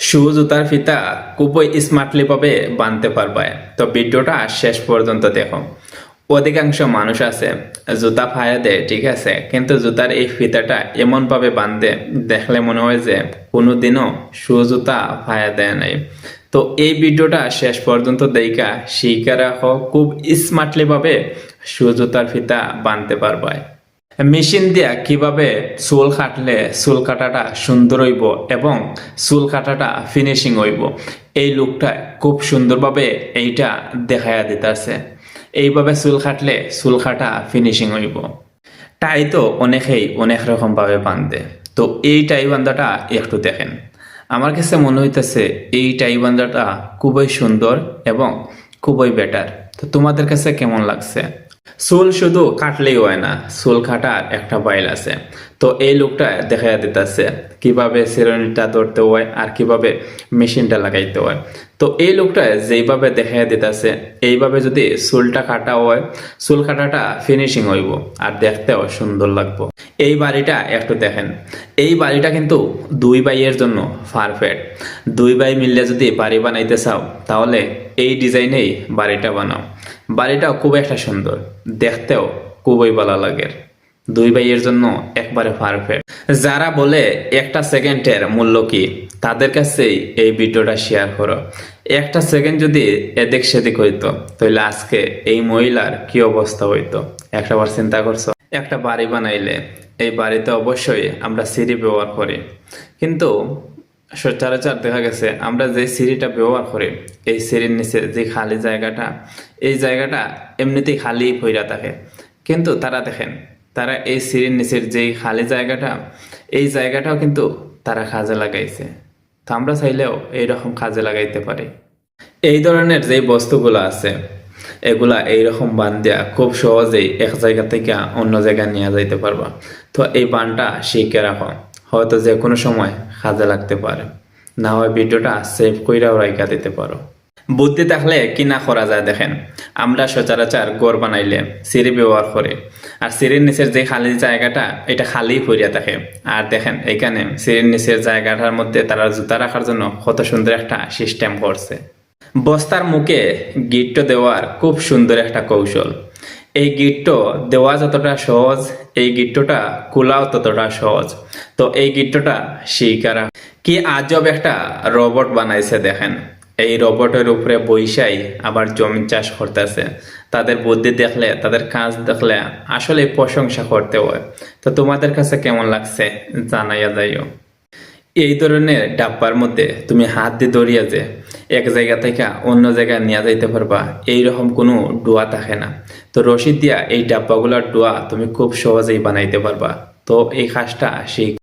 শু জুতার ফিতা খুবই স্মার্টলি ভাবে বাঁধতে পারবে। তো ভিডিওটা শেষ পর্যন্ত দেখো। অধিকাংশ মানুষ আছে জুতা ফায়া দেয়, ঠিক আছে, কিন্তু জুতার এই ফিতাটা এমন ভাবে বাঁধে দেখলে মনে হয় যে কোনোদিনও শু জুতা ফায়া দেয় নাই। তো এই ভিডিওটা শেষ পর্যন্ত দেখা শিখে রাখো খুব স্মার্টলি ভাবে শু জুতার ফিতা বাঁধতে পারবে। মেশিন দিয়া কিভাবে চুল কাটলে চুল কাটাটা সুন্দর হইব এবং চুল কাটাটা ফিনিশিং হইব, এই লুকটা খুব সুন্দরভাবে এইটা দেখাইয়া দিতেছে। এইভাবে চুল কাটলে চুল কাটা ফিনিশিং হইব। টাই তো অনেকেই অনেক রকম ভাবে বাঁধে। তো এই টাই বান্ধাটা একটু দেখেন। আমার কাছে মনে হইতেছে এই টাই বান্ধাটা খুবই সুন্দর এবং খুবই বেটার। তো তোমাদের কাছে কেমন লাগছে? চুল শুধু কাটলেই হয় না, চুল কাটার একটা বাইল আছে। তো এই লুকটা দেখা দিতেছে কিভাবে চিরুনিটা ধরতে হয় আর কিভাবে মেশিনটা লাগাইতে হয়। তো এই লুকটা যেইভাবে দেখা দিতেছে এইভাবে যদি চুলটা কাটা হয়, চুল কাটাটা ফিনিশিং হইব আর দেখতেও সুন্দর লাগবো। এই বাড়িটা একটু দেখেন। এই বাড়িটা কিন্তু দুই ভাইয়ের জন্য পারফেক্ট। দুই ভাই মিললে যদি বাড়ি বানাইতে চাও তাহলে এই ডিজাইনেই বাড়িটা বানাও। বাড়িটাও খুব একটা সুন্দর, দেখতেও খুবই ভালো লাগে। দুই ভাইয়ের জন্য একবারে পারফেক্ট। যারা বলে একটা সেকেন্ডের মূল্য কি, তাদের কাছেই এই ভিডিওটা শেয়ার করো। একটা সেকেন্ড যদি এদিক সেদিক হইতো তাহলে আজকে এই মহিলার কি অবস্থা হইতো একটাবার চিন্তা করছো? একটা বাড়ি বানাইলে এই বাড়িতে অবশ্যই আমরা সিঁড়ি ব্যবহার করি, কিন্তু সচরাচর দেখা গেছে আমরা যে সিঁড়িটা ব্যবহার করি এই সিঁড়ির নিচে যে খালি জায়গাটা, এই জায়গাটা এমনিতেই খালি পইরা থাকে। কিন্তু তারা দেখেন, তারা এই সিঁড়ির নিচের যেই খালি জায়গাটা, এই জায়গাটাও কিন্তু তারা কাজে লাগাইছে। তো আমরা চাইলেও এইরকম কাজে লাগাইতে পারি। এই ধরনের যে বস্তুগুলো আছে এগুলা এইরকম বান দিয়া খুব সহজেই এক জায়গা থেকে অন্য জায়গায় নিয়ে যাইতে পারবা। তো এই বানটা শিখে রাখো, হয়তো যে কোনো সময় কাজে লাগতে পারে। না হয় ভিডিওটা সেভ কইরাও রাইখা দিতে পারো। বুদ্ধি থাকলে কি না করা যায় দেখেন। আমরা সচরাচর ঘর বানাইলে সিঁড়ি ব্যবহার করি, আর সিঁড়ির নিচের যে খালি জায়গাটা এটা খালি পড়িয়া থাকে। আর দেখেন এখানে সিঁড়ির নিচের জায়গাটার মধ্যে তারা জুতা রাখার জন্য কত সুন্দর একটা সিস্টেম করছে। বস্তার মুখে গিট্টো দেওয়ার খুব সুন্দর একটা কৌশল। এই গিট্টো দেওয়া যতটা সহজ, এই গিট্টোটা খোলাও ততটা সহজ। তো এই গিট্টোটা শিকারা কি আজব একটা রোবট বানাইছে দেখেন। এই রোবটের উপরে বৈশাই আবার জমি চাষ করতেছে। তাদের বুদ্ধি দেখলে, তাদের কাজ দেখলে আসলে প্রশংসা করতে হয়। তো তোমাদের কাছে কেমন লাগছে জানাইয়া যাইও। এই ধরনের ডাব্বার মধ্যে তুমি হাত দিয়ে ধরিয়া যে এক জায়গা থেকে অন্য জায়গায় নিয়ে যাইতে পারবা, এইরকম কোনো ডোয়া থাকে না। তো রশি দিয়া এই ডাব্বাগুলোর ডোয়া তুমি খুব সহজেই বানাইতে পারবা। তো এই কাজটা শিখ।